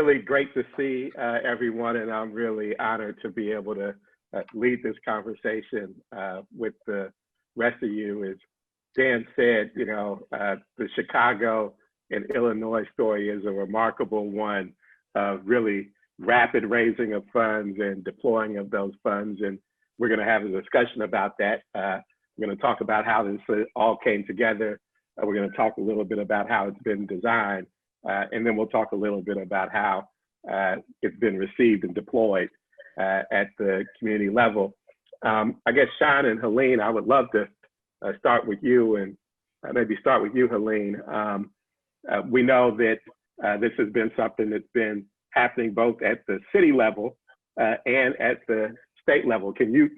really great to see everyone, and I'm really honored to be able to lead this conversation with the rest of you. As Dan said, the Chicago and Illinois story is a remarkable one of really rapid raising of funds and deploying of those funds. And we're going to have a discussion about that. We're going to talk about how this all came together. We're going to talk a little bit about how it's been designed. And then we'll talk a little bit about how it's been received and deployed at the community level. I guess Sean and Helene, I would love to start with you, and maybe start with you, Helene. We know that this has been something that's been happening both at the city level and at the state level. Can you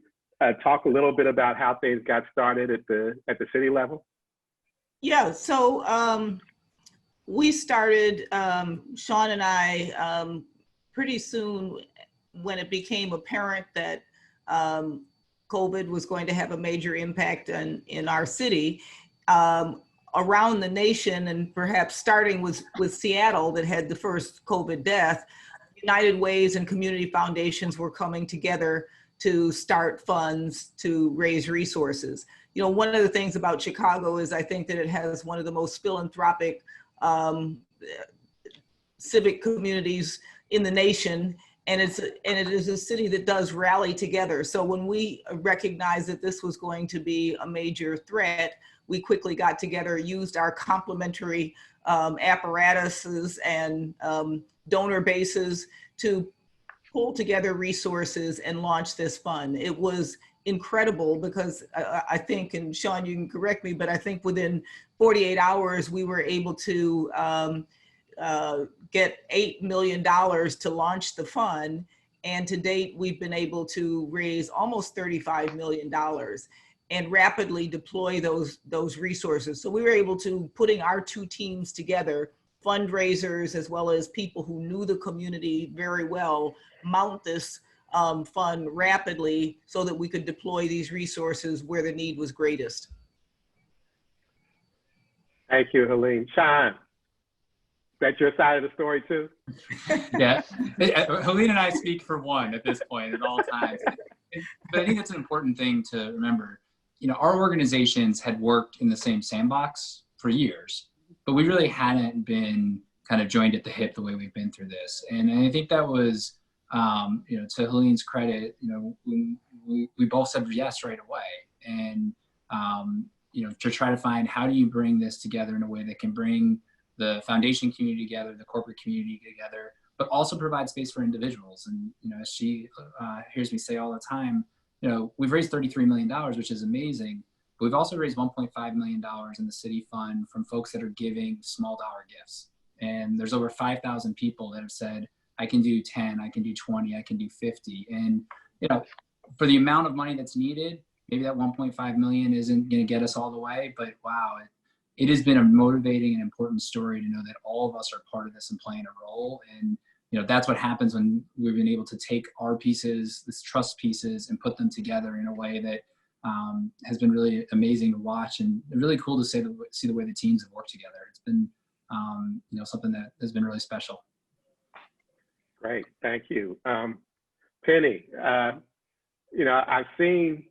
talk a little bit about how things got started at the city level? Yeah, so we started, Sean and I, pretty soon when it became apparent that COVID was going to have a major impact in our city, around the nation, and perhaps starting with Seattle that had the first COVID death. United Ways and community foundations were coming together to start funds to raise resources. One of the things about Chicago is I think that it has one of the most philanthropic civic communities in the nation, and it is a city that does rally together. So when we recognized that this was going to be a major threat, we quickly got together, used our complementary apparatuses and donor bases to pull together resources and launch this fund. It was incredible because I think, and Sean, you can correct me, but I think within 48 hours, we were able to get $8 million to launch the fund. And to date, we've been able to raise almost $35 million and rapidly deploy those resources. So we were able to, putting our two teams together, fundraisers as well as people who knew the community very well, mount this fund rapidly so that we could deploy these resources where the need was greatest. Thank you, Helene. Sean, is that your side of the story too? Yeah, Helene and I speak for one at this point at all times. But I think that's an important thing to remember. Our organizations had worked in the same sandbox for years, but we really hadn't been kind of joined at the hip the way we've been through this. And I think that was, to Helene's credit, we both said yes right away. And, to try to find how do you bring this together in a way that can bring the foundation community together, the corporate community together, but also provide space for individuals. And, as she hears me say all the time, we've raised $33 million, which is amazing. But we've also raised $1.5 million in the city fund from folks that are giving small dollar gifts. And there's over 5,000 people that have said, I can do 10, I can do 20, I can do 50. And, for the amount of money that's needed, maybe that 1.5 million isn't going to get us all the way, but wow, it has been a motivating and important story to know that all of us are part of this and playing a role. And, that's what happens when we've been able to take our pieces, this trust pieces, and put them together in a way that has been really amazing to watch and really cool to see the way the teams have worked together. It's been, something that has been really special. Great, thank you. Penny, I've seen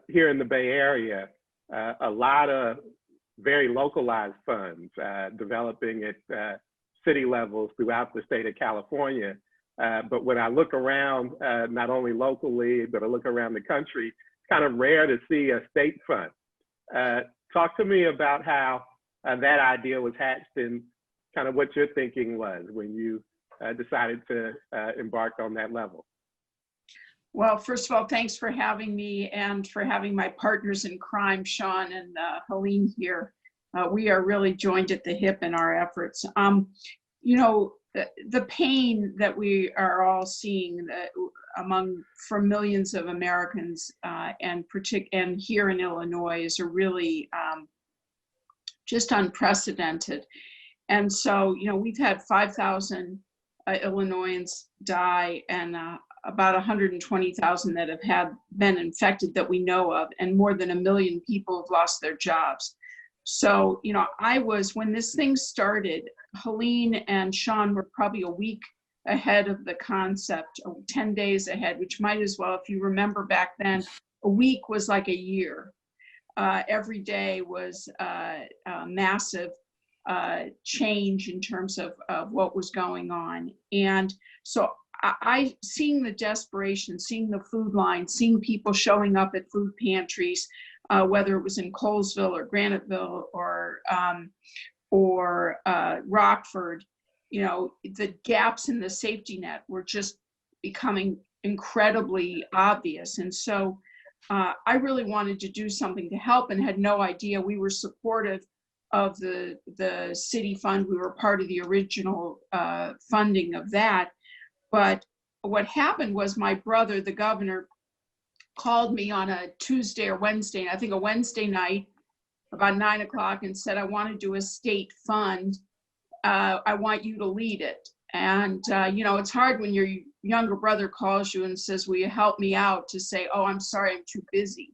here in the Bay Area a lot of very localized funds developing at city levels throughout the state of California. But when I look around, not only locally, but I look around the country, it's kind of rare to see a state fund. Talk to me about how that idea was hatched and kind of what your thinking was when you decided to embark on that level. Well, first of all, thanks for having me and for having my partners in crime, Sean and Helene here. We are really joined at the hip in our efforts. The pain that we are all seeing for millions of Americans and here in Illinois is a really just unprecedented. And so, we've had 5,000 Illinoisans die and about 120,000 that have been infected that we know of, and more than 1 million people have lost their jobs. So, when this thing started, Helene and Sean were probably a week ahead of the concept, 10 days ahead, which might as well, if you remember back then, a week was like a year. Every day was massive change in terms of what was going on. And so I seeing the desperation, seeing the food line, seeing people showing up at food pantries, whether it was in Colesville or Graniteville or Rockford, you know, the gaps in the safety net were just becoming incredibly obvious. And so I really wanted to do something to help and had no idea. We were supportive of the city fund. We were part of the original funding of that. But what happened was my brother, the governor, called me on a Tuesday or Wednesday, I think a Wednesday night, about 9 o'clock, and said, I want to do a state fund. I want you to lead it. And, you know, it's hard when your younger brother calls you and says, will you help me out, to say, oh, I'm sorry, I'm too busy.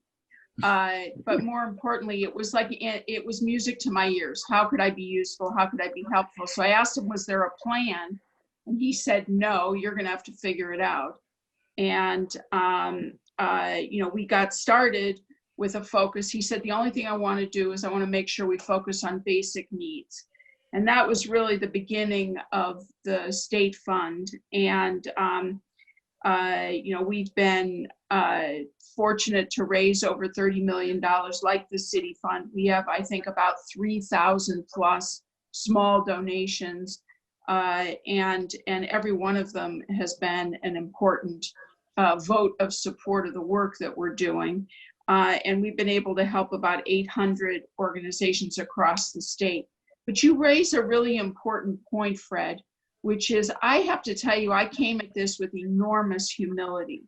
But more importantly, it was like, it was music to my ears. How could I be useful? How could I be helpful? So I asked him, was there a plan? And he said, no, you're going to have to figure it out. And, you know, we got started with a focus. He said, the only thing I want to do is I want to make sure we focus on basic needs. And that was really the beginning of the state fund. And, you know, we've been fortunate to raise over $30 million like the city fund. We have, I think, about 3,000 plus small donations. And every one of them has been an important vote of support of the work that we're doing. And we've been able to help about 800 organizations across the state. But you raise a really important point, Fred, which is, I have to tell you, I came at this with enormous humility.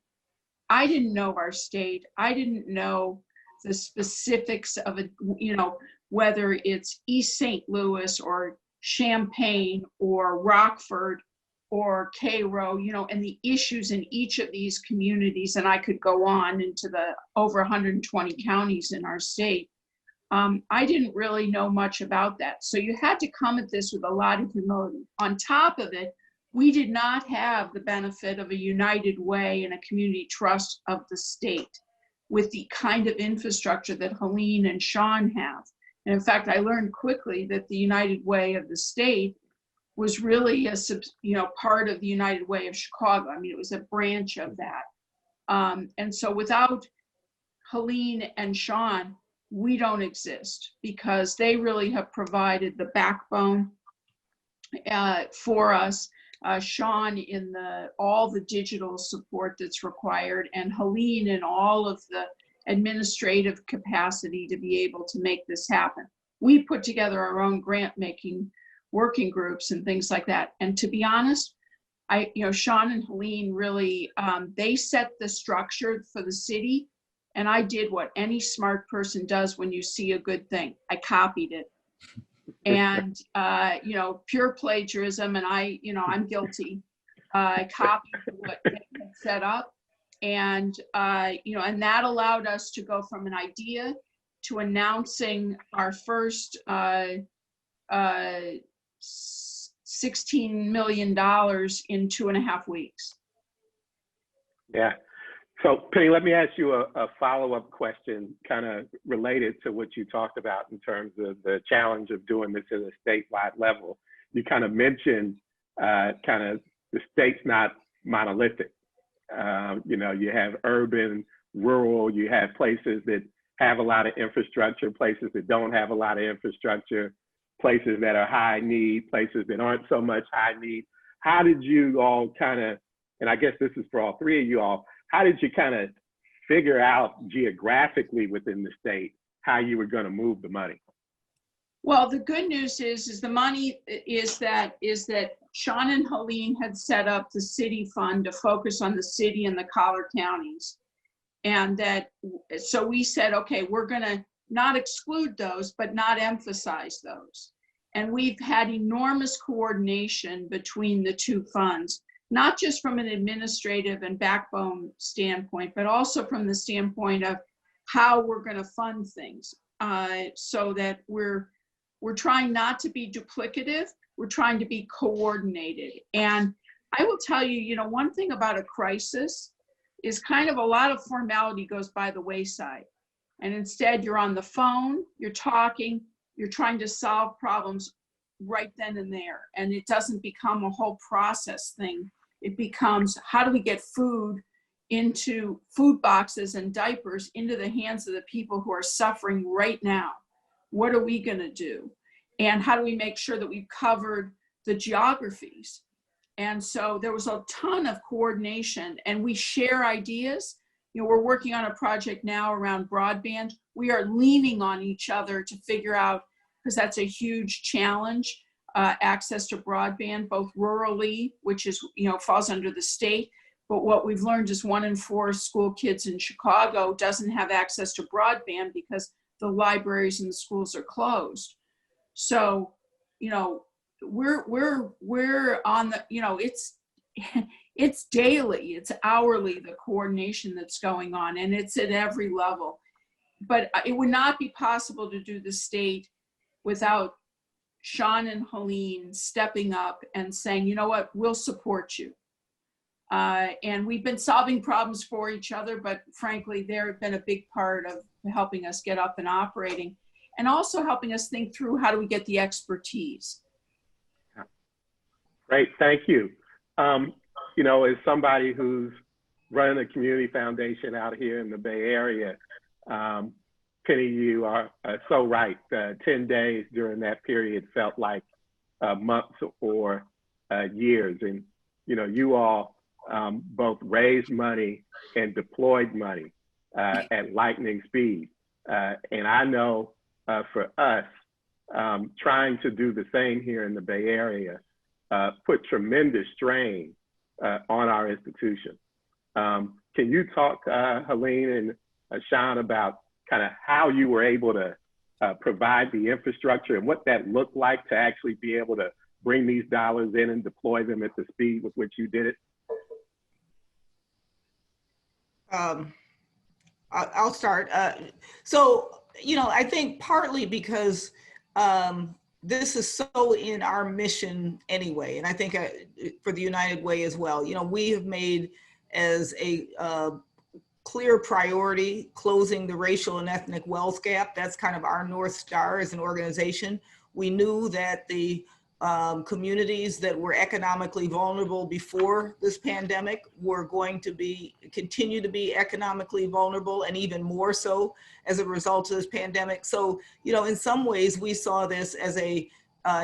I didn't know our state. I didn't know the specifics of it, you know, whether it's East St. Louis or Champaign or Rockford or Cairo, you know, and the issues in each of these communities. And I could go on into the over 120 counties in our state. I didn't really know much about that. So you had to come at this with a lot of humility. On top of it, we did not have the benefit of a United Way and a community trust of the state with the kind of infrastructure that Helene and Sean have. And in fact, I learned quickly that the United Way of the state was really a, you know, part of the United Way of Chicago. I mean, it was a branch of that. And so without Helene and Sean, we don't exist, because they really have provided the backbone for us. Sean in all the digital support that's required, and Helene in all of the administrative capacity to be able to make this happen. We put together our own grant making working groups and things like that. And to be honest, you know, Sean and Helene really, they set the structure for the city. And I did what any smart person does when you see a good thing. I copied it. And, you know, pure plagiarism, and I'm guilty. I copied what they had set up. And, you know, and that allowed us to go from an idea to announcing our first $16 million in 2.5 weeks. Yeah. So Penny, let me ask you a follow-up question kind of related to what you talked about in terms of the challenge of doing this at a statewide level. You kind of mentioned kind of the state's not monolithic. You know, you have urban, rural, you have places that have a lot of infrastructure, places that don't have a lot of infrastructure, places that are high need, places that aren't so much high need. How did you all kind of, and I guess this is for all three of you all, how did you kind of figure out geographically within the state how you were going to move the money? Well, the good news is the money is that Sean and Helene had set up the city fund to focus on the city and the collar counties. And so we said, okay, we're going to not exclude those, but not emphasize those. And we've had enormous coordination between the two funds, not just from an administrative and backbone standpoint, but also from the standpoint of how we're going to fund things, so that we're trying not to be duplicative. We're trying to be coordinated. And I will tell you, one thing about a crisis is kind of a lot of formality goes by the wayside. And instead you're on the phone, you're talking, you're trying to solve problems right then and there. And it doesn't become a whole process thing. It becomes, how do we get food into food boxes and diapers into the hands of the people who are suffering right now? What are we going to do? And how do we make sure that we've covered the geographies? And so there was a ton of coordination, and we share ideas. We're working on a project now around broadband. We are leaning on each other to figure out, because that's a huge challenge, access to broadband, both rurally, which is, falls under the state. But what we've learned is 1 in 4 school kids in Chicago doesn't have access to broadband because the libraries and the schools are closed. So, we're on the, it's daily, it's hourly, the coordination that's going on, and it's at every level. But it would not be possible to do the state without Sean and Helene stepping up and saying, you know what, we'll support you. And we've been solving problems for each other, but frankly, they've been a big part of helping us get up and operating, and also helping us think through how do we get the expertise. Great, thank you. As somebody who's running a community foundation out here in the Bay Area, Penny, you are so right. 10 days during that period felt like months or years. And, you all both raised money and deployed money at lightning speed. And I know for us, trying to do the same here in the Bay Area put tremendous strain on our institution. Can you talk, Helene and Sean, about kind of how you were able to provide the infrastructure and what that looked like to actually be able to bring these dollars in and deploy them at the speed with which you did it? I'll start. So, I think partly because this is so in our mission anyway, and I think for the United Way as well, we have made as a clear priority closing the racial and ethnic wealth gap. That's kind of our North Star as an organization. We knew that the communities that were economically vulnerable before this pandemic were going to continue to be economically vulnerable, and even more so as a result of this pandemic. So, in some ways we saw this as a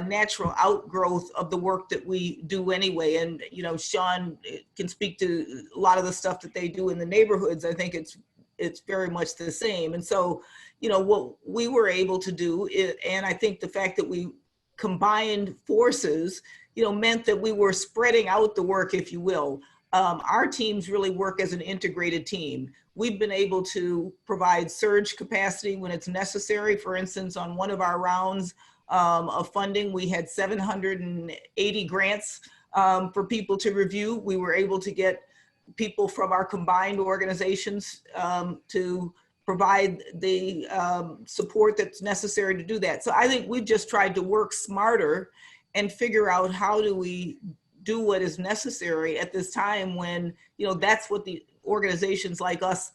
natural outgrowth of the work that we do anyway. And, Sean can speak to a lot of the stuff that they do in the neighborhoods. I think it's very much the same. And so, what we were able to do, and I think the fact that we combined forces, meant that we were spreading out the work, if you will. Our teams really work as an integrated team. We've been able to provide surge capacity when it's necessary. For instance, on one of our rounds of funding, we had 780 grants for people to review. We were able to get people from our combined organizations to provide the support that's necessary to do that. So I think we've just tried to work smarter and figure out how do we do what is necessary at this time when, that's what the organizations like us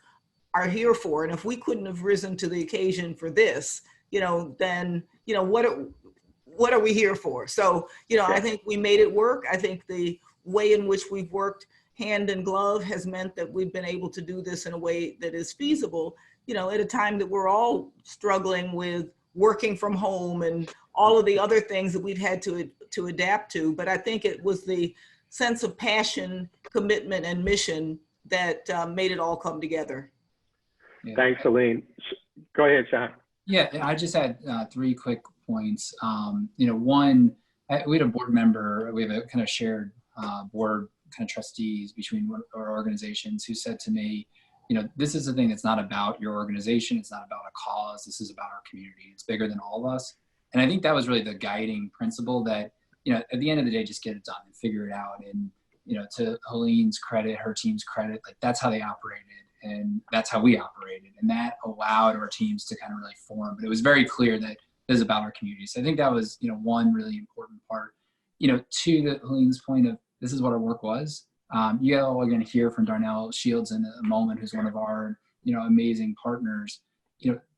are here for. And if we couldn't have risen to the occasion for this, then, what are we here for? So, I think we made it work. I think the way in which we've worked hand in glove has meant that we've been able to do this in a way that is feasible, at a time that we're all struggling with working from home and all of the other things that we've had to adapt to. But I think it was the sense of passion, commitment, and mission that made it all come together. Yeah. Thanks, Helene. Go ahead, Sean. Yeah, I just had 3 quick points. One, we had a board member, we have a kind of shared board kind of trustees between our organizations who said to me, this is a thing that's not about your organization. It's not about a cause. This is about our community. It's bigger than all of us. And I think that was really the guiding principle that, at the end of the day, just get it done and figure it out. And, to Helene's credit, her team's credit, like that's how they operated and that's how we operated. And that allowed our teams to kind of really form. But it was very clear that it is about our community. So I think that was, one really important part. Two, to Helene's point of, this is what our work was. You all are going to hear from Darnell Shields in a moment, who's one of our, amazing partners.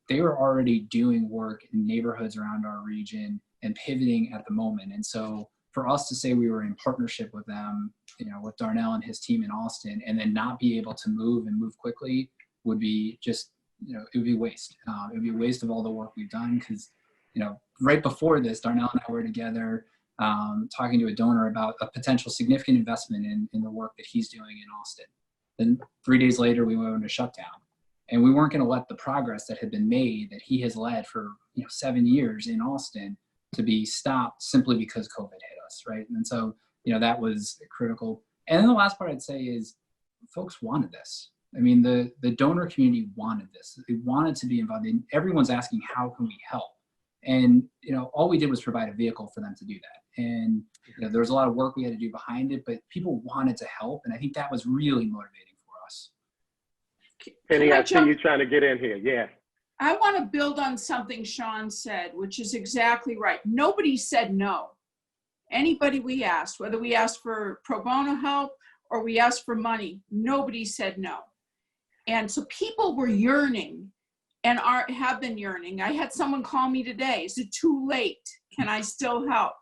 They were already doing work in neighborhoods around our region and pivoting at the moment. And so for us to say we were in partnership with them, with Darnell and his team in Austin, and then not be able to move quickly would be just, it would be waste. It would be a waste of all the work we've done because, right before this, Darnell and I were together talking to a donor about a potential significant investment in the work that he's doing in Austin. Then 3 days later, we went into shutdown. And we weren't going to let the progress that had been made, that he has led for 7 years in Austin, to be stopped simply because COVID hit us, right? And so, that was critical. And then the last part I'd say is folks wanted this. I mean, the donor community wanted this. They wanted to be involved. And everyone's asking, how can we help? And, all we did was provide a vehicle for them to do that. And there was a lot of work we had to do behind it, but people wanted to help. And I think that was really motivating for us. Penny, I see you trying to get in here. Yeah. I want to build on something Sean said, which is exactly right. Nobody said no. Anybody we asked, whether we asked for pro bono help or we asked for money, nobody said no. And so people were yearning and have been yearning. I had someone call me today. Is it too late? Can I still help?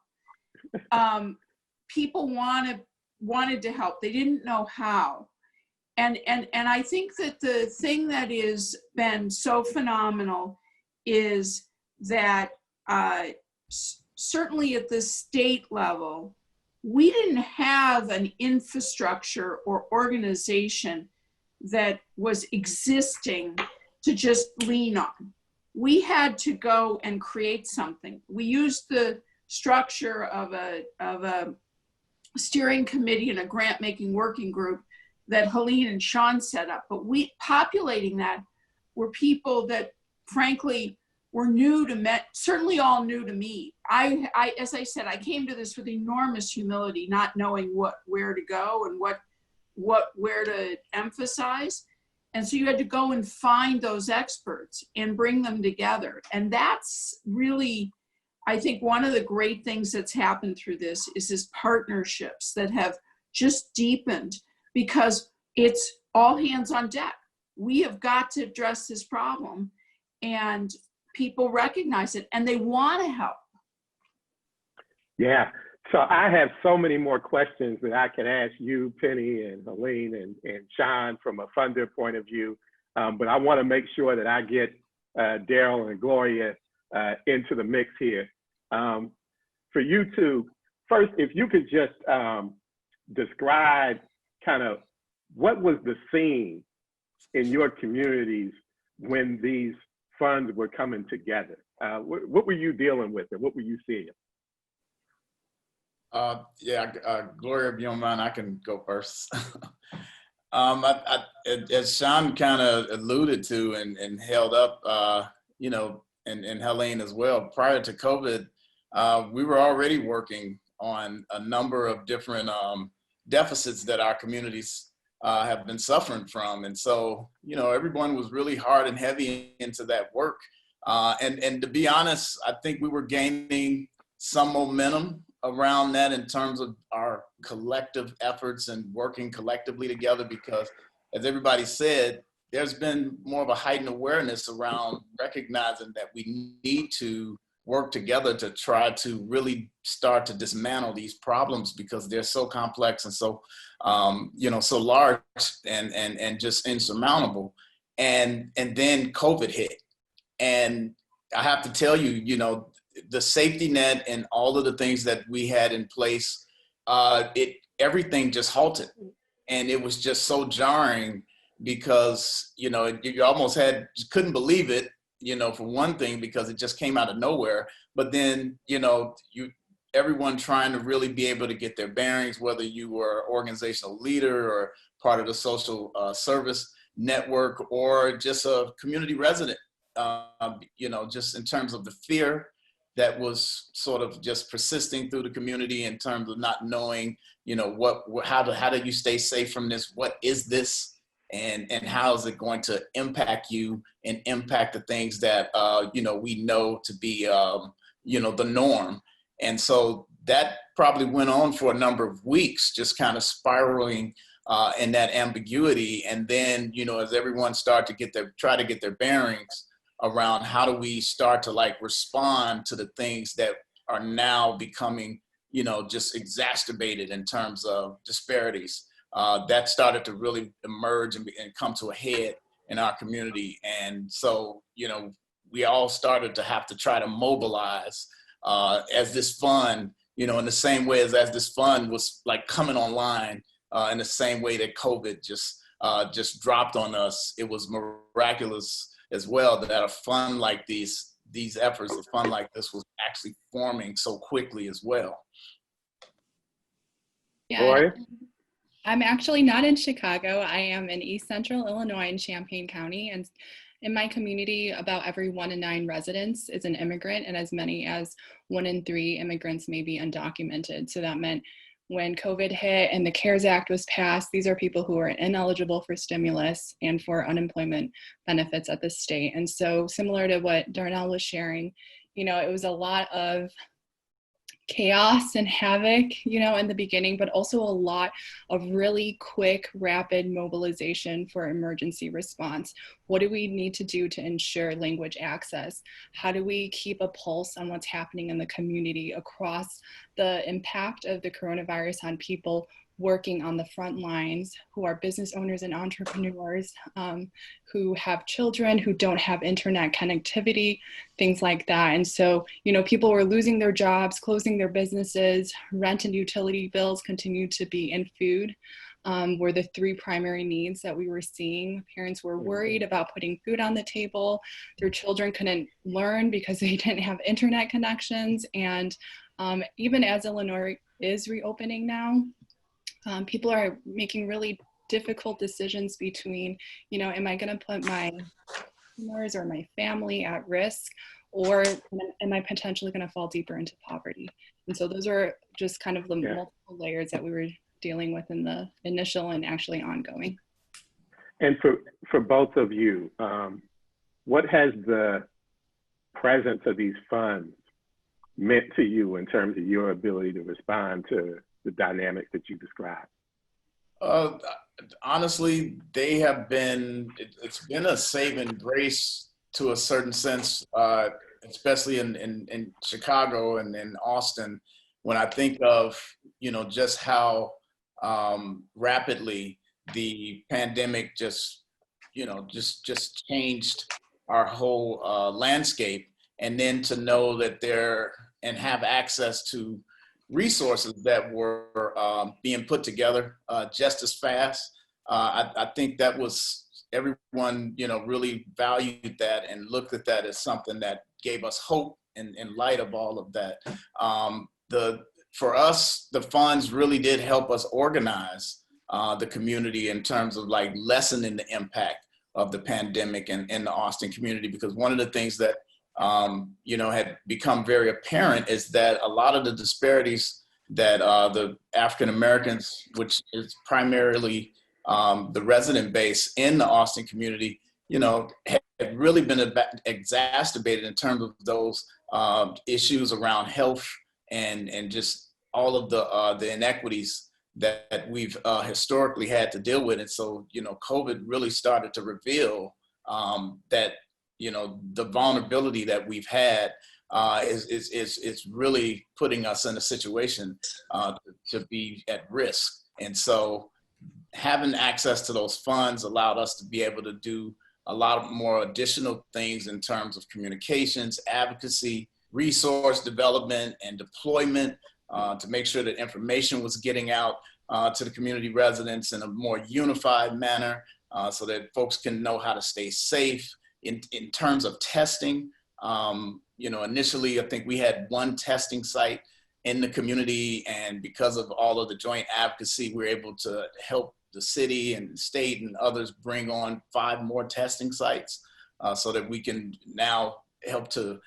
People wanted to help. They didn't know how. And I think that the thing that has been so phenomenal is that certainly at the state level, we didn't have an infrastructure or organization that was existing to just lean on. We had to go and create something. We used the structure of a steering committee and a grant-making working group that Helene and Sean set up, but populating that were people that frankly were new to certainly all new to me. I as I said, I came to this with enormous humility, not knowing where to go and where to emphasize. And so you had to go and find those experts and bring them together. And that's really, I think, one of the great things that's happened through this is partnerships that have just deepened, because it's all hands on deck. We have got to address this problem, and people recognize it and they want to help. Yeah. So I have so many more questions that I can ask you, Penny and Helene and Sean, from a funder point of view. But I want to make sure that I get Daryl and Gloria into the mix here. For you two, first, if you could just describe kind of what was the scene in your communities when these funds were coming together? What were you dealing with and what were you seeing? Gloria, if you don't mind, I can go first. As Sean kind of alluded to and held up, and Helene as well, prior to COVID, we were already working on a number of different deficits that our communities have been suffering from. And so, everyone was really hard and heavy into that work. And to be honest, I think we were gaining some momentum around that in terms of our collective efforts and working collectively together, because as everybody said, there's been more of a heightened awareness around recognizing that we need to work together to try to really start to dismantle these problems, because they're so complex and so, so large and just insurmountable. And then COVID hit. And I have to tell you, the safety net and all of the things that we had in place, everything just halted. And it was just so jarring because, you almost couldn't believe it, for one thing, because it just came out of nowhere. But then, everyone trying to really be able to get their bearings, whether you were an organizational leader or part of the social service network or just a community resident, just in terms of the fear that was sort of just persisting through the community in terms of not knowing, how do you stay safe from this? What is this? And how is it going to impact you and impact the things that, we know to be, the norm. And so that probably went on for a number of weeks, just kind of spiraling in that ambiguity. And then, as everyone started to try to get their bearings around how do we start to like respond to the things that are now becoming, just exacerbated in terms of disparities, that started to really emerge and come to a head in our community. And so, we all started to have to try to mobilize as this fund, in the same way as this fund was like coming online, in the same way that COVID just dropped on us. It was miraculous as well that a fund like these efforts, a fund like this was actually forming so quickly as well. Yeah, Boy, I'm actually not in Chicago. I am in East Central Illinois in Champaign County. And in my community, about every 1 in 9 residents is an immigrant, and as many as 1 in 3 immigrants may be undocumented. So that meant when COVID hit and the CARES Act was passed, these are people who are ineligible for stimulus and for unemployment benefits at the state. And so similar to what Darnell was sharing, it was a lot of chaos and havoc, in the beginning, but also a lot of really quick, rapid mobilization for emergency response. What do we need to do to ensure language access? How do we keep a pulse on what's happening in the community across the impact of the coronavirus on people working on the front lines, who are business owners and entrepreneurs, who have children who don't have internet connectivity, things like that. And so, people were losing their jobs, closing their businesses, rent and utility bills continued to be, and food were the 3 primary needs that we were seeing. Parents were worried about putting food on the table. Their children couldn't learn because they didn't have internet connections. And even as Illinois is reopening now, people are making really difficult decisions between, am I going to put my customers or my family at risk, or am I potentially going to fall deeper into poverty? And so those are just kind of the multiple layers that we were dealing with in the initial and actually ongoing. and for both of you, what has the presence of these funds meant to you in terms of your ability to respond to the dynamics that you described? Honestly, they have been, it's been a saving grace to a certain sense, especially in Chicago and in Austin, when I think of, just how rapidly the pandemic just changed our whole landscape. And then to know that and have access to resources that were being put together just as fast. I think that was, everyone, really valued that and looked at that as something that gave us hope in light of all of that. For us, the funds really did help us organize the community in terms of like lessening the impact of the pandemic in the Austin community, because one of the things that had become very apparent is that a lot of the disparities that the African Americans, which is primarily the resident base in the Austin community, had really been exacerbated in terms of those issues around health and just all of the inequities that we've historically had to deal with. And so, COVID really started to reveal that the vulnerability that we've had is really putting us in a situation to be at risk. And so having access to those funds allowed us to be able to do a lot more additional things in terms of communications, advocacy, resource development, and deployment to make sure that information was getting out to the community residents in a more unified manner so that folks can know how to stay safe. In terms of testing, initially, I think we had 1 testing site in the community, and because of all of the joint advocacy, we were able to help the city and the state and others bring on 5 more testing sites so that we can now help to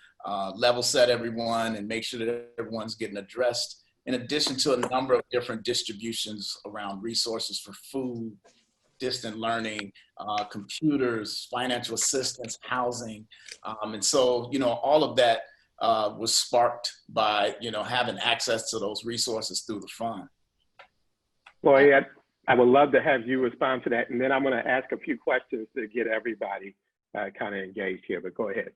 level set everyone and make sure that everyone's getting addressed, in addition to a number of different distributions around resources for food, distant learning, computers, financial assistance, housing. And so, all of that was sparked by, having access to those resources through the fund. Well, I would love to have you respond to that. And then I'm going to ask a few questions to get everybody kind of engaged here, but go ahead.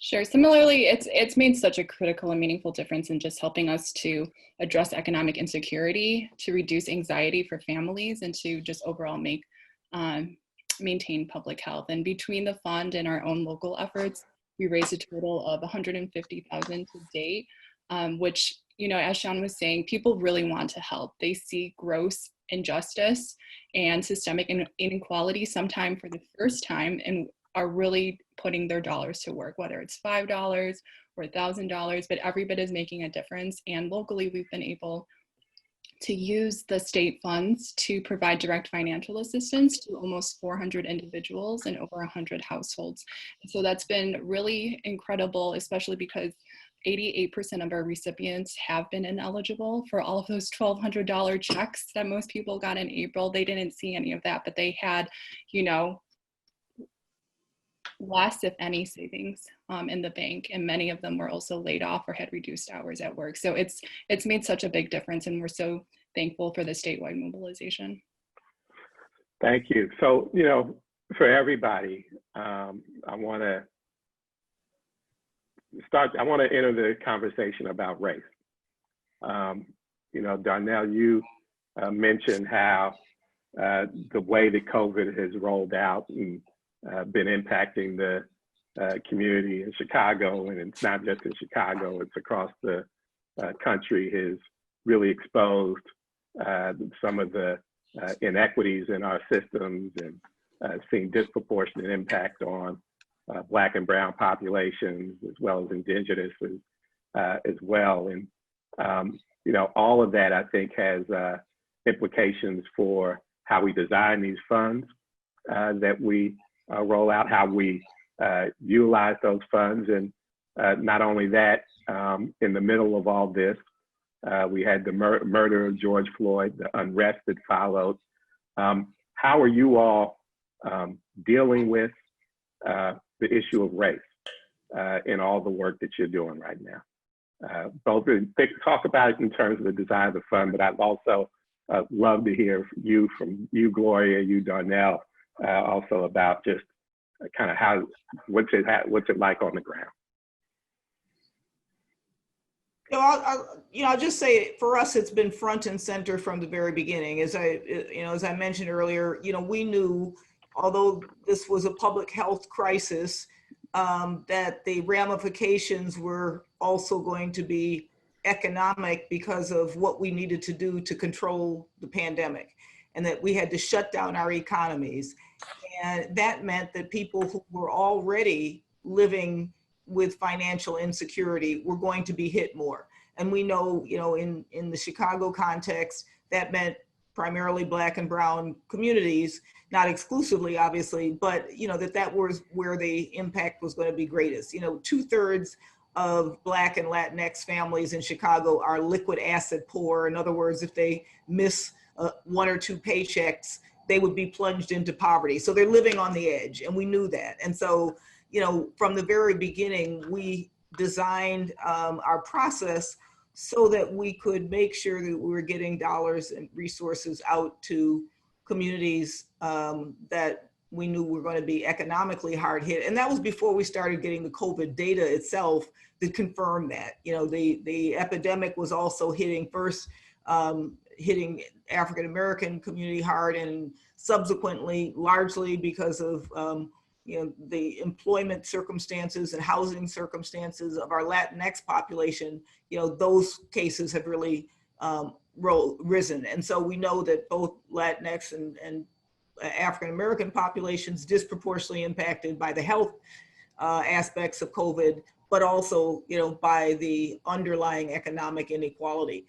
Sure. Similarly, it's made such a critical and meaningful difference in just helping us to address economic insecurity, to reduce anxiety for families, and to just overall maintain public health. And between the fund and our own local efforts, we raised a total of $150,000 to date, which, as Sean was saying, people really want to help. They see gross injustice and systemic inequality sometime for the first time, and are really putting their dollars to work, whether it's $5 or $1,000, but every bit is making a difference. And locally, we've been able to use the state funds to provide direct financial assistance to almost 400 individuals and over 100 households. So that's been really incredible, especially because 88% of our recipients have been ineligible for all of those $1,200 checks that most people got in April. They didn't see any of that, but they had, less, if any, savings in the bank, and many of them were also laid off or had reduced hours at work. So it's made such a big difference, and we're so thankful for the latewide mobilization. Thank you. So, for everybody, I want to enter the conversation about race. Darnell, you mentioned how the way that COVID has rolled out and been impacting the community in Chicago, and it's not just in Chicago, it's across the country, has really exposed some of the inequities in our systems, and seen disproportionate impact on Black and Brown populations, as well as Indigenous as well. And, all of that, I think, has implications for how we design these funds that we roll out, how we utilize those funds. And not only that, in the middle of all this, we had the murder of George Floyd, the unrest that followed. How are you all dealing with the issue of race in all the work that you're doing right now? Both talk about it in terms of the design of the fund, but I'd also love to hear from you, Gloria, you, Darnell, also about just kind of what's it like on the ground? I'll just say, for us, it's been front and center from the very beginning. As I mentioned earlier, we knew, although this was a public health crisis, that the ramifications were also going to be economic because of what we needed to do to control the pandemic, and that we had to shut down our economies. And that meant that people who were already living with financial insecurity were going to be hit more. And we know, in the Chicago context, that meant primarily Black and Brown communities, not exclusively, obviously, but that was where the impact was going to be greatest. 2/3 of Black and Latinx families in Chicago are liquid asset poor. In other words, if they miss 1 or 2 paychecks, they would be plunged into poverty. So they're living on the edge, and we knew that. And so, from the very beginning, we designed our process so that we could make sure that we were getting dollars and resources out to communities that we knew were going to be economically hard hit. And that was before we started getting the COVID data itself that confirmed that. The epidemic was also hitting African-American community hard, and subsequently, largely because of the employment circumstances and housing circumstances of our Latinx population, those cases have really risen. And so we know that both Latinx and African-American populations disproportionately impacted by the health aspects of COVID, but also, by the underlying economic inequality.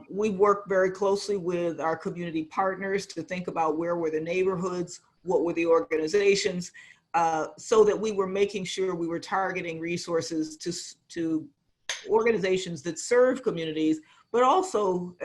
We work very closely with our community partners to think about where were the neighborhoods, what were the organizations, so that we were making sure we were targeting resources to organizations that serve communities, but also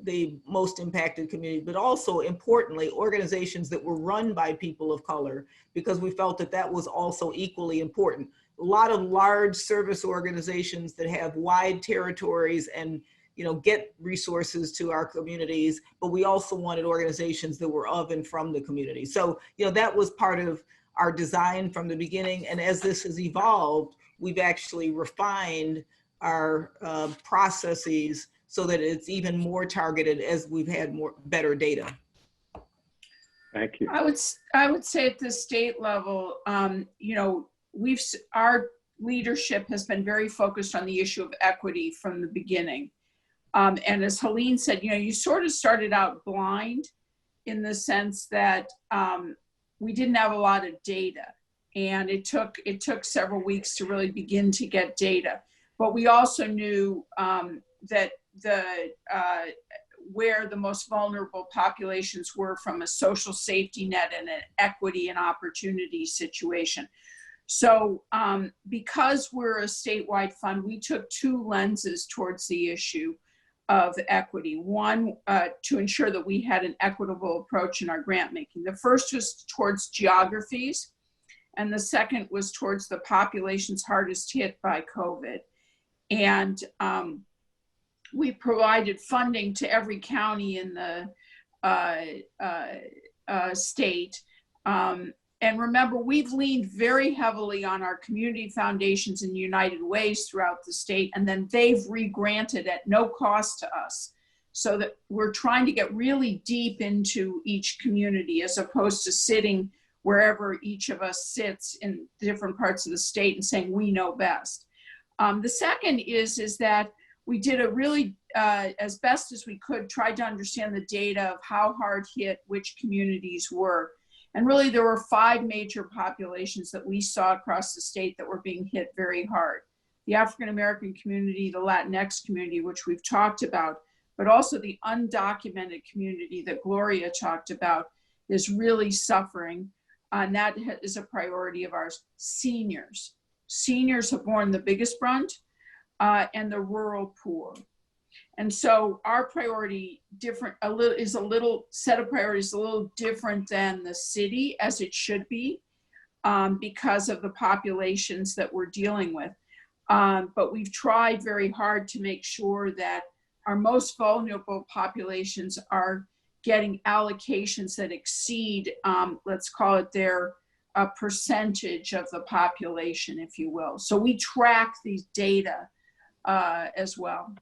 the most impacted community, but also importantly, organizations that were run by people of color, because we felt that that was also equally important. lot of large service organizations that have wide territories and, you know, get resources to our communities, but we also wanted organizations that were of and from the community. So, you know, that was part of our design from the beginning. And as this has evolved, we've actually refined our processes so that it's even more targeted as we've had better data. Thank you. I would say at the state level, you know, our leadership has been very focused on the issue of equity from the beginning. And as Helene said, you know, you sort of started out blind in the sense that we didn't have a lot of data, and it took several weeks to really begin to get data. But we also knew that where the most vulnerable populations were from a social safety net and an equity and opportunity situation. So because we're a statewide fund, we took two lenses towards the issue of equity. One, to ensure that we had an equitable approach in our grant making. The first was towards geographies, and the second was towards the populations hardest hit by COVID. And we provided funding to every county in the state. And remember, we've leaned very heavily on our community foundations and United Ways throughout the state, and then they've re-granted at no cost to us. So that we're trying to get really deep into each community as opposed to sitting wherever each of us sits in different parts of the state and saying we know best. The second is that we did a really, as best as we could, tried to understand the data of how hard hit which communities were. And really there were 5 major populations that we saw across the state that were being hit very hard. The African-American community, the Latinx community, which we've talked about, but also the undocumented community that Gloria talked about is really suffering. And that is a priority of ours. Seniors. Seniors have borne the biggest brunt, and the rural poor. And so our priority is a little set of priorities, a little different than the city as it should be because of the populations that we're dealing with. But we've tried very hard to make sure that our most vulnerable populations are getting allocations that exceed, let's call it their percentage of the population, if you will. So we track these data as well.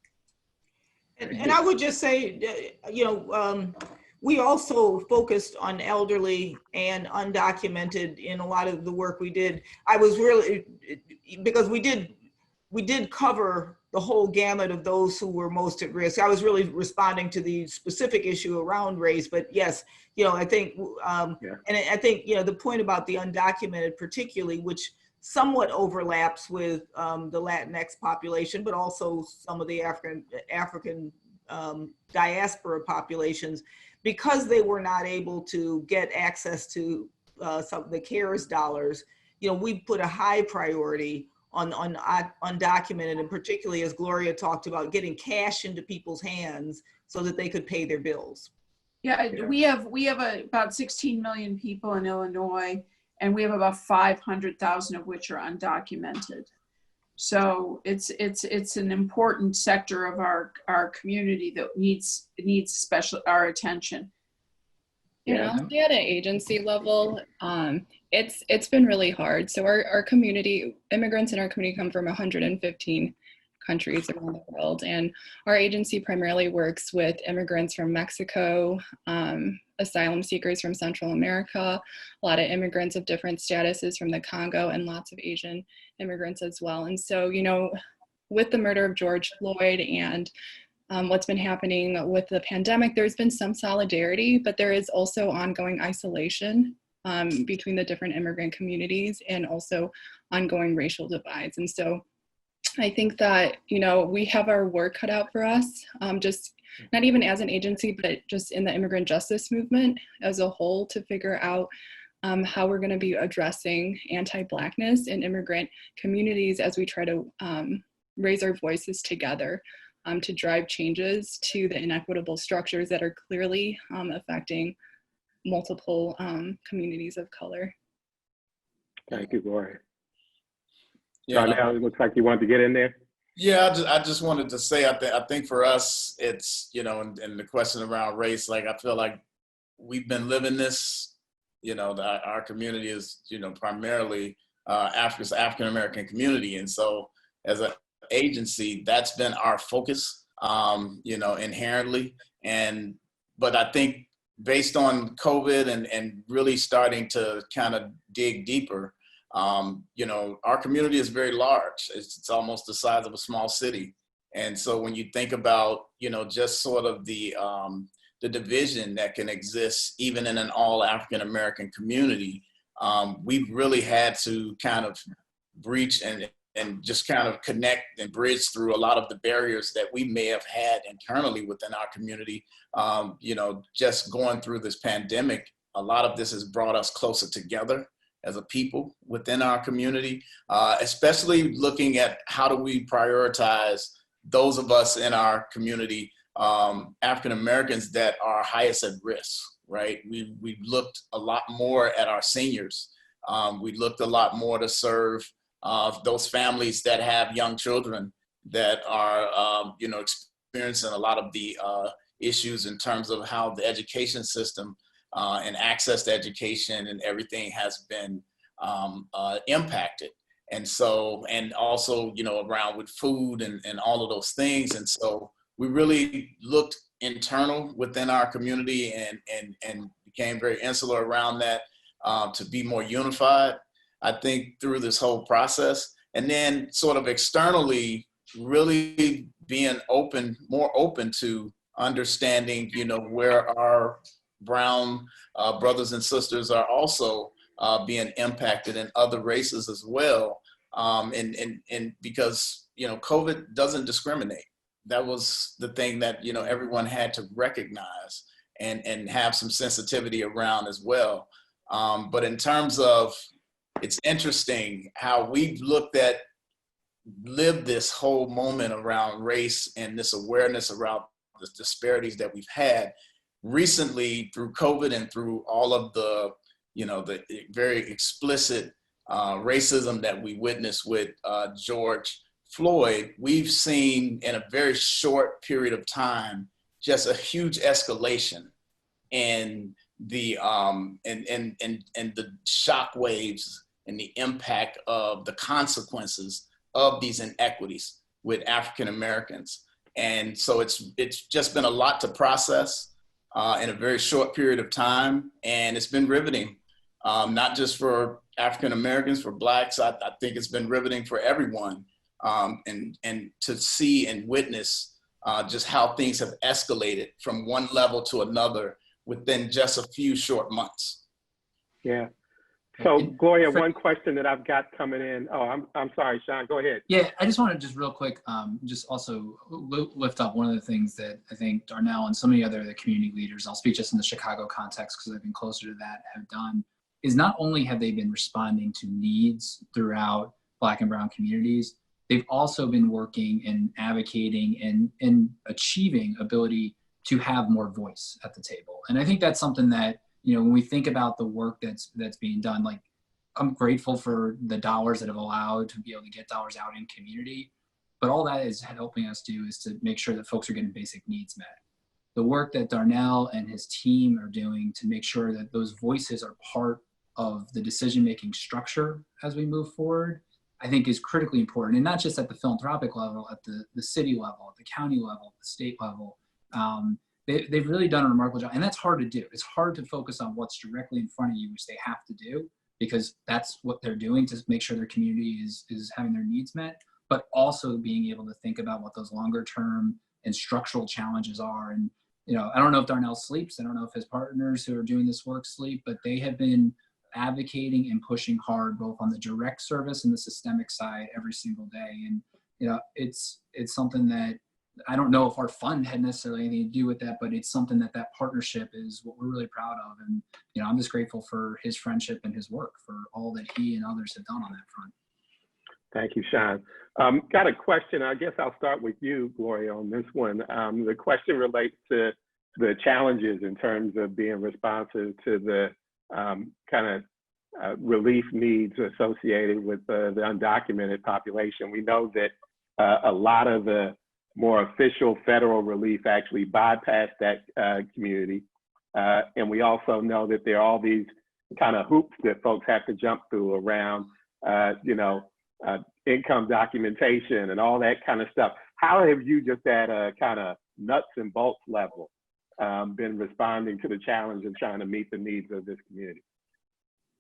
And I would just say, you know, we also focused on elderly and undocumented in a lot of the work we did. I was really, because we did cover the whole gamut of those who were most at risk. I was really responding to the specific issue around race, but yes, you know, I think, and I think, you know, the point about the undocumented particularly, which somewhat overlaps with the Latinx population, but also some of the African diaspora populations, because they were not able to get access to some of the CARES dollars. You know, we put a high priority on undocumented, and particularly, as Gloria talked about, getting cash into people's hands so that they could pay their bills. Yeah, we have about 16 million people in Illinois, and we have about 500,000 of which are undocumented. So it's an important sector of our community that needs our attention. Yeah, honestly, at an agency level, it's been really hard. So our community, immigrants in our community come from 115 countries around the world, and our agency primarily works with immigrants from Mexico, asylum seekers from Central America, a lot of immigrants of different statuses from the Congo, and lots of Asian immigrants as well. And so, you know, with the murder of George Floyd and what's been happening with the pandemic, there's been some solidarity, but there is also ongoing isolation between the different immigrant communities, and also ongoing racial divides. And so I think that, you know, we have our work cut out for us, just not even as an agency, but just in the immigrant justice movement as a whole, to figure out how we're going to be addressing anti-Blackness in immigrant communities as we try to raise our voices together to drive changes to the inequitable structures that are clearly affecting multiple communities of color. Thank you, Gloria. Yeah, Darnell, it looks like you wanted to get in there. yeah, I just wanted to say, I think for us, it's, and the question around race, like, I feel like we've been living this, our community is, primarily African American community. And so as an agency, that's been our focus, inherently. But I think based on COVID and really starting to kind of dig deeper, our community is very large. It's almost the size of a small city. And so when you think about, just sort of the division that can exist even in an all African American community, we've really had to kind of breach and just kind of connect and bridge through a lot of the barriers that we may have had internally within our community. Just going through this pandemic, a lot of this has brought us closer together as a people within our community, especially looking at how do we prioritize those of us in our community, African Americans, that are highest at risk, right? We looked a lot more at our seniors. We looked a lot more to serve those families that have young children that are, experiencing a lot of the issues in terms of how the education system and access to education and everything has been impacted. And so, and also, around with food and all of those things. And so we really looked internal within our community and became very insular around that to be more unified, I think, through this whole process. And then sort of externally, really being more open to understanding, where our brown brothers and sisters are also being impacted, and other races as well. And because, COVID doesn't discriminate. That was the thing that, everyone had to recognize and have some sensitivity around as well. But in terms of, it's interesting how we've lived this whole moment around race and this awareness around the disparities that we've had recently through COVID and through all of the, the very explicit racism that we witnessed with George Floyd. We've seen in a very short period of time just a huge escalation in the and the shock waves and the impact of the consequences of these inequities with African Americans. And so it's just been a lot to process in a very short period of time, and it's been riveting, not just for African Americans, for Blacks. I think it's been riveting for everyone, and to see and witness just how things have escalated from one level to another within just a few short months. Yeah. So Gloria, one question that I've got coming in. Oh, I'm sorry, Sean, go ahead. Yeah, I just want to just real quick, just also lift up one of the things that I think Darnell and so many other the community leaders, I'll speak just in the Chicago context because I've been closer to that, have done, is not only have they been responding to needs throughout Black and brown communities, they've also been working and advocating and achieving ability to have more voice at the table. And I think that's something that, when we think about the work that's being done, like, I'm grateful for the dollars that have allowed to be able to get dollars out in community, but all that is helping us do is to make sure that folks are getting basic needs met. The work that Darnell and his team are doing to make sure that those voices are part of the decision-making structure as we move forward, I think is critically important. And not just at the philanthropic level, at the city level, at the county level, the state level. They've really done a remarkable job, and that's hard to do. It's hard to focus on what's directly in front of you, which they have to do, because that's what they're doing to make sure their community is having their needs met, but also being able to think about what those longer term and structural challenges are. And, I don't know if Darnell sleeps, I don't know if his partners who are doing this work sleep, but they have been advocating and pushing hard both on the direct service and the systemic side every single day. And, it's something that I don't know if our fund had necessarily anything to do with that, but it's something that partnership is what we're really proud of. And, I'm just grateful for his friendship and his work, for all that he and others have done on that front. Thank you, Sean. Got a question. I guess I'll start with you, Gloria, on this one. The question relates to the challenges in terms of being responsive to the kind relief needs associated with the undocumented population. We know that a lot of the more official federal relief actually bypassed that community. And we also know that there are all these kind of hoops that folks have to jump through around, income documentation and all that kind of stuff. How have you, just at a kind of nuts and bolts level, been responding to the challenge and trying to meet the needs of this community?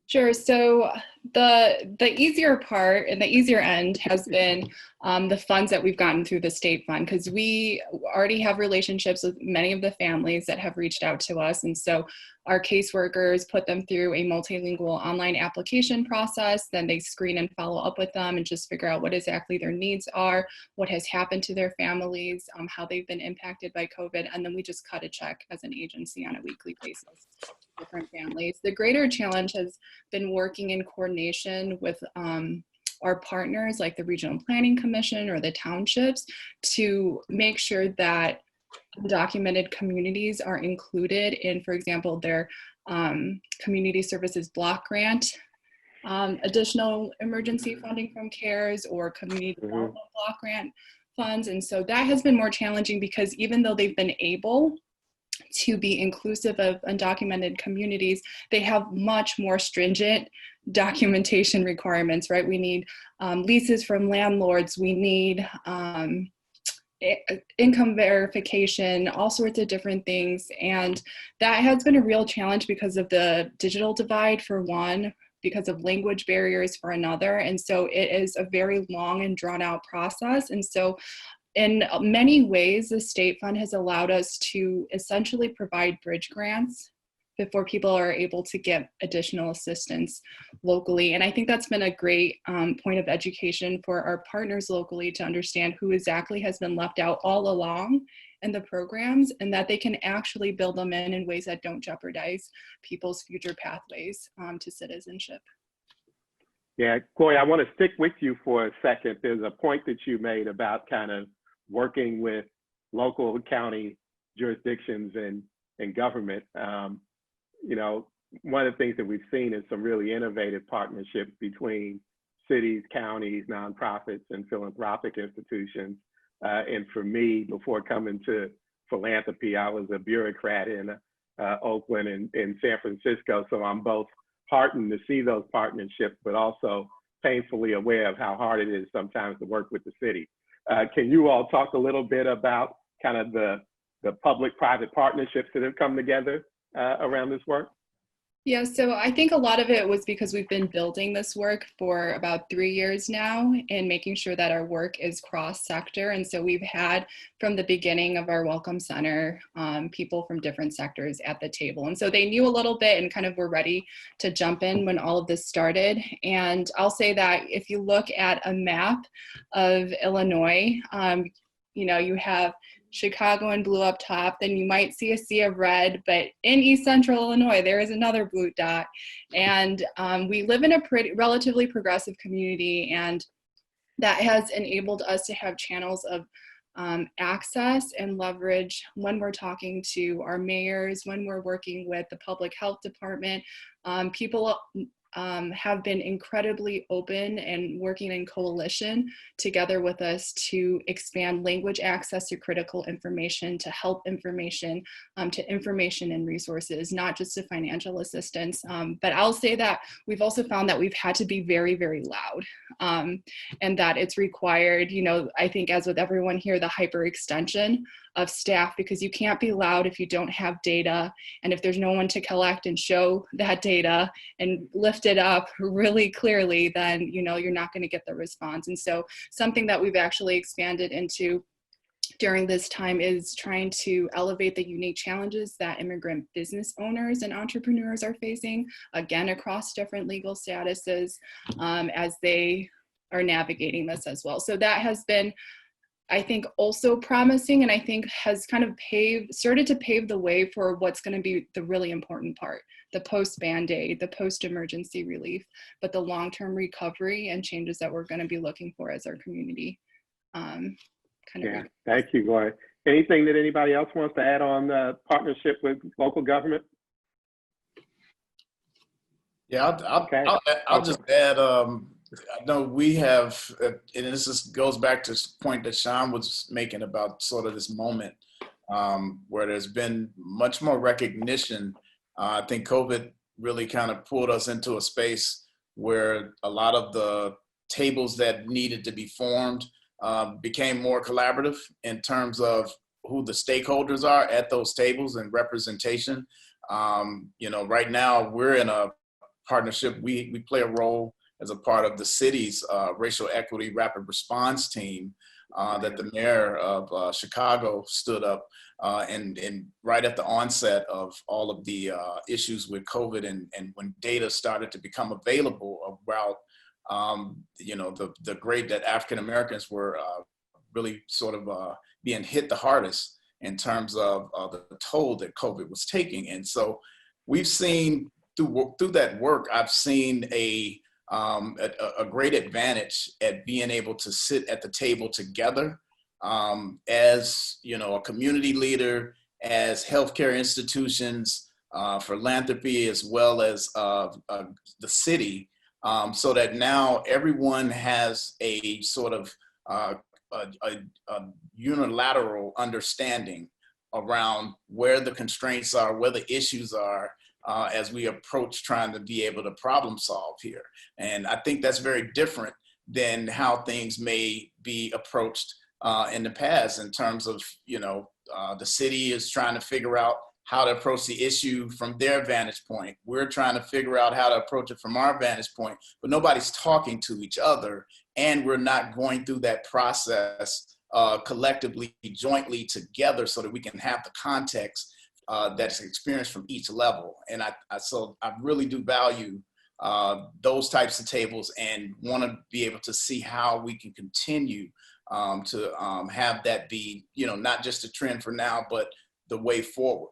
Sure. So the easier part and the easier end has been the funds that we've gotten through the state fund, because we already have relationships with many of the families that have reached out to us. And so our caseworkers put them through a multilingual online application process. Then they screen and follow up with them and just figure out what exactly their needs are, what has happened to their families, how they've been impacted by COVID. And then we just cut a check as an agency on a weekly basis to different families. The greater challenge has been working in coordination with our partners like the Regional Planning Commission or the townships to make sure that undocumented communities are included in, for example, their community services block grant, additional emergency funding from CARES or community development block grant funds. And so that has been more challenging because even though they've been able to be inclusive of undocumented communities, they have much more stringent documentation requirements, right? We need leases from landlords, we need income verification, all sorts of different things. And that has been a real challenge because of the digital divide for one, because of language barriers for another. And so it is a very long and drawn out process. And so in many ways, the state fund has allowed us to essentially provide bridge grants before people are able to get additional assistance locally. And I think that's been a great point of education for our partners locally to understand who exactly has been left out all along in the programs, and that they can actually build them in ways that don't jeopardize people's future pathways to citizenship. Yeah, Corey, I want to stick with you for a second. There's a point that you made about kind of working with local county jurisdictions and government. One of the things that we've seen is some really innovative partnerships between cities, counties, nonprofits, and philanthropic institutions. And for me, before coming to philanthropy, I was a bureaucrat in Oakland and in San Francisco. So I'm both heartened to see those partnerships, but also painfully aware of how hard it is sometimes to work with the city. Can you all talk a little bit about kind of the public-private partnerships that have come together around this work? Yeah, so I think a lot of it was because we've been building this work for about 3 years now and making sure that our work is cross-sector. And so we've had, from the beginning of our Welcome Center, people from different sectors at the table. And so they knew a little bit and kind of were ready to jump in when all of this started. And I'll say that if you look at a map of Illinois, you have Chicago in blue up top, then you might see a sea of red, but in East Central Illinois, there is another blue dot. And we live in a relatively progressive community, and that has enabled us to have channels of access and leverage when we're talking to our mayors, when we're working with the public health department. People have been incredibly open and working in coalition together with us to expand language access to critical information, to help information, to information and resources, not just to financial assistance. But I'll say that we've also found that we've had to be very, very loud, and that it's required, I think as with everyone here, the hyperextension of staff, because you can't be loud if you don't have data. And if there's no one to collect and show that data and lift it up really clearly, then, you're not going to get the response. And so something that we've actually expanded into during this time is trying to elevate the unique challenges that immigrant business owners and entrepreneurs are facing, again, across different legal statuses, as they are navigating this as well. So that has been, I think, also promising, and I think has kind of started to pave the way for what's going to be the really important part, the post-Band-Aid, the post-emergency relief, but the long-term recovery and changes that we're going to be looking for as our community. Thank you, Gloria. Anything that anybody else wants to add on the partnership with local government? Yeah, Okay. I'll just add, I know we have, and goes back to the point that Sean was making about sort of this moment where there's been much more recognition. I think COVID really kind of pulled us into a space where a lot of the tables that needed to be formed became more collaborative in terms of who the stakeholders are at those tables and representation. Right now we're in a partnership. We play a role as a part of the city's racial equity rapid response team that the mayor of Chicago stood up and right at the onset of all of the issues with COVID and when data started to become available about the grade that African Americans were really sort of being hit the hardest in terms of the toll that COVID was taking. And so we've seen through that work, I've seen a great advantage at being able to sit at the table together as a community leader, as healthcare institutions, philanthropy, as well as the city, so that now everyone has a sort of a unilateral understanding around where the constraints are, where the issues are, as we approach trying to be able to problem solve here. And I think that's very different than how things may be approached in the past in terms of, the city is trying to figure out how to approach the issue from their vantage point. We're trying to figure out how to approach it from our vantage point, but nobody's talking to each other, and we're not going through that process collectively, jointly together so that we can have the context that's experienced from each level. And I really do value those types of tables and want to be able to see how we can continue to have that be, not just a trend for now, but the way forward.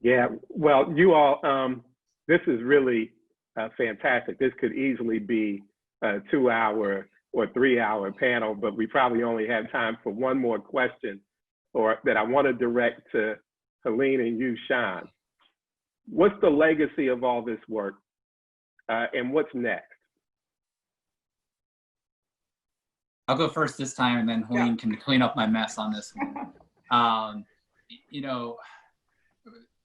Yeah, well, you all, this is really fantastic. This could easily be a 2-hour or 3-hour panel, but we probably only have time for one more question that I want to direct to Helene and you, Sean. What's the legacy of all this work and what's next? I'll go first this time, and then Helene can clean up my mess on this one.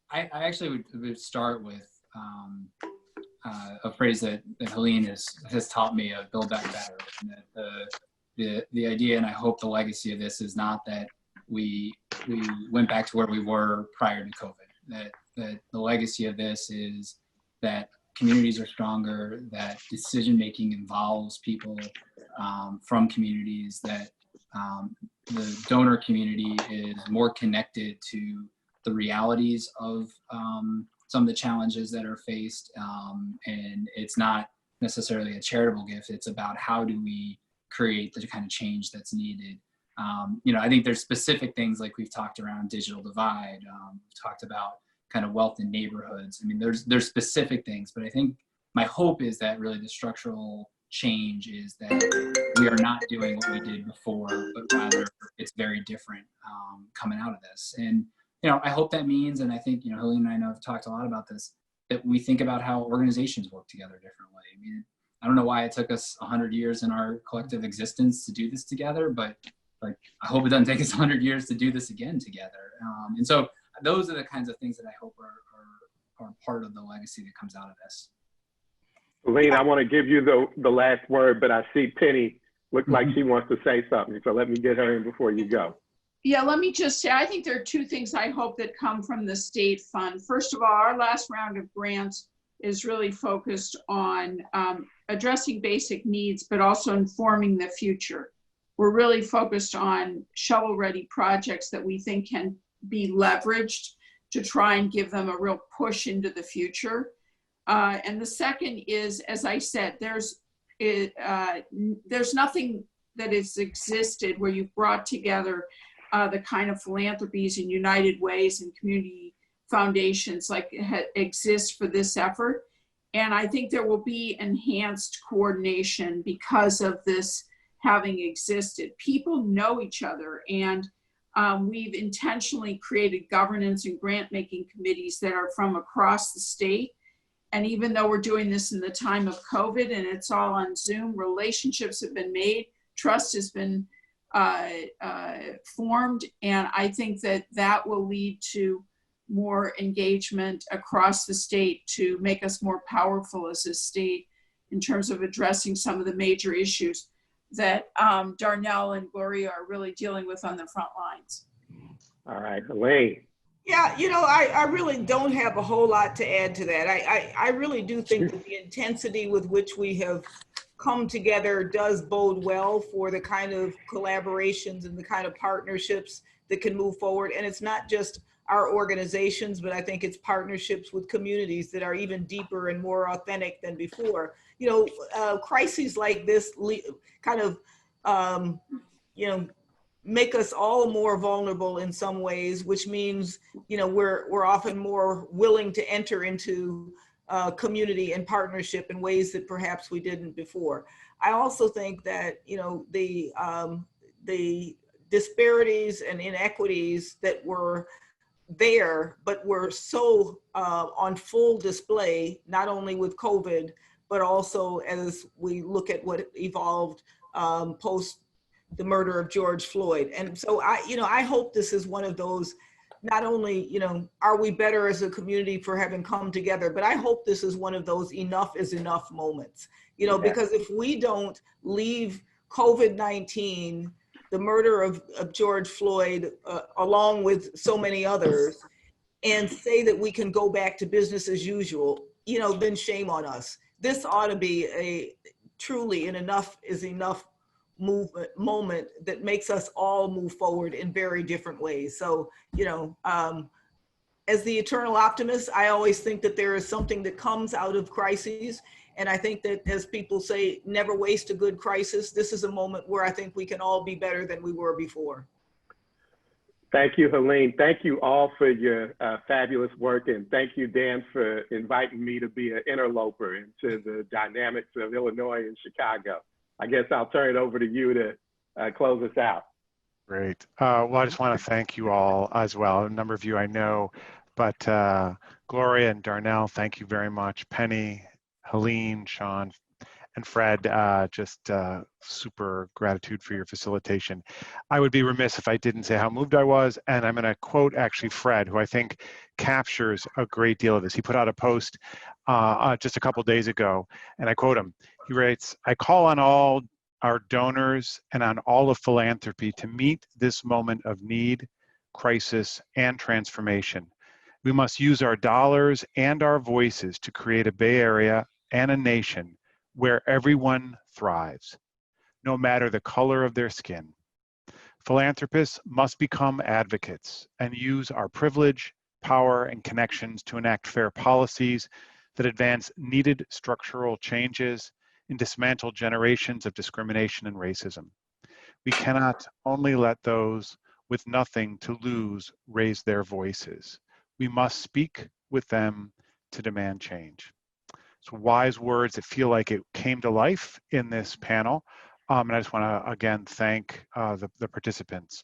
I actually would start with a phrase that Helene has taught me of build back better. And that the idea, and I hope the legacy of this is not that we went back to where we were prior to COVID. That the legacy of this is that communities are stronger, that decision-making involves people from communities, that the donor community is more connected to the realities of some of the challenges that are faced. And it's not necessarily a charitable gift. It's about how do we create the kind of change that's needed. I think there's specific things like we've talked around digital divide. We've talked about kind of wealth in neighborhoods. I mean, there's specific things, but I think my hope is that really the structural change is that we are not doing what we did before, but rather it's very different coming out of this. And, I hope that means, and I think, Helene and I know have talked a lot about this, that we think about how organizations work together differently. I mean, I don't know why it took us 100 years in our collective existence to do this together, but I hope it doesn't take us 100 years to do this again together. And so those are the kinds of things that I hope are part of the legacy that comes out of this. Helene, I want to give you the last word, but I see Penny look like she wants to say something. So let me get her in before you go. Yeah, let me just say, I think there are two things I hope that come from the state fund. First of all, our last round of grants is really focused on addressing basic needs, but also informing the future. We're really focused on shovel-ready projects that we think can be leveraged to try and give them a real push into the future. And the second is, as I said, there's nothing that has existed where you've brought together the kind of philanthropies and United Ways and community foundations like exist for this effort. And I think there will be enhanced coordination because of this having existed. People know each other, and we've intentionally created governance and grant-making committees that are from across the state. And even though we're doing this in the time of COVID and it's all on Zoom, relationships have been made, trust has been formed. And I think that that will lead to more engagement across the state to make us more powerful as a state in terms of addressing some of the major issues that Darnell and Gloria are really dealing with on the front lines. All right, Elaine. Yeah, I really don't have a whole lot to add to that. I really do think that the intensity with which we have come together does bode well for the kind of collaborations and the kind of partnerships that can move forward. And it's not just our organizations, but I think it's partnerships with communities that are even deeper and more authentic than before. Crises like this kind of, make us all more vulnerable in some ways, which means, we're often more willing to enter into community and partnership in ways that perhaps we didn't before. I also think that, the disparities and inequities that were there, but were so on full display, not only with COVID, but also as we look at what evolved post the murder of George Floyd. And so I hope this is one of those, not only, are we better as a community for having come together, but I hope this is one of those enough is enough moments, because if we don't leave COVID-19, the murder of George Floyd, along with so many others, and say that we can go back to business as usual, then shame on us. This ought to be a truly an enough is enough moment that makes us all move forward in very different ways. So, as the eternal optimist, I always think that there is something that comes out of crises. And I think that, as people say, never waste a good crisis. This is a moment where I think we can all be better than we were before. Thank you, Helene. Thank you all for your fabulous work. And thank you, Dan, for inviting me to be an interloper into the dynamics of Illinois and Chicago. I guess I'll turn it over to you to close us out. Great. Well, I just want to thank you all as well. A number of you I know, but Gloria and Darnell, thank you very much. Penny, Helene, Sean, and Fred, just super gratitude for your facilitation. I would be remiss if I didn't say how moved I was, and I'm going to quote actually Fred, who I think captures a great deal of this. He put out a post just a couple days ago, and I quote him. He writes, "I call on all our donors and on all of philanthropy to meet this moment of need, crisis, and transformation. We must use our dollars and our voices to create a Bay Area and a nation where everyone thrives, no matter the color of their skin. Philanthropists must become advocates and use our privilege, power, and connections to enact fair policies that advance needed structural changes and dismantle generations of discrimination and racism. We cannot only let those with nothing to lose raise their voices. We must speak with them to demand change." So wise words that feel like it came to life in this panel. And I just want to, again, thank the participants.